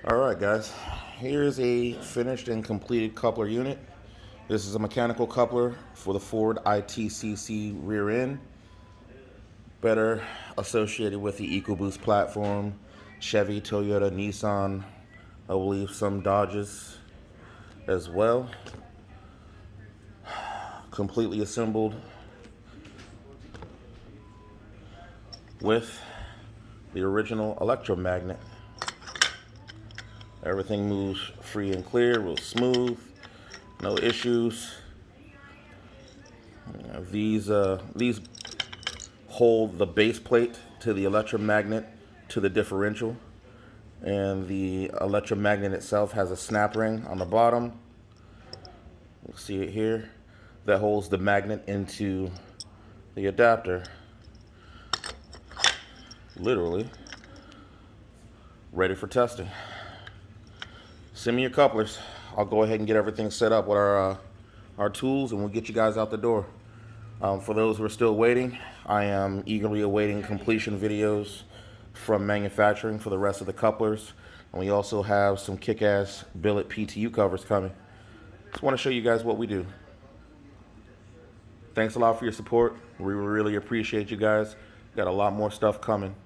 Alright guys, here's a finished and completed coupler unit. This is a mechanical coupler for the Ford ITCC rear end, better associated with the EcoBoost platform, Chevy, Toyota, Nissan, I believe some Dodges as well. Completely assembled with the original electromagnet. Everything moves free and clear, real smooth, no issues. These hold the base plate to the electromagnet to the differential, and the electromagnet itself has a snap ring on the bottom. You see it here, that holds the magnet into the adapter. Literally ready for testing. Send me your couplers. I'll go ahead and get everything set up with our tools, and we'll get you guys out the door. For those who are still waiting, I am eagerly awaiting completion videos from manufacturing for the rest of the couplers. And we also have some kick-ass billet PTU covers coming. Just want to show you guys what we do. Thanks a lot for your support. We really appreciate you guys. Got a lot more stuff coming.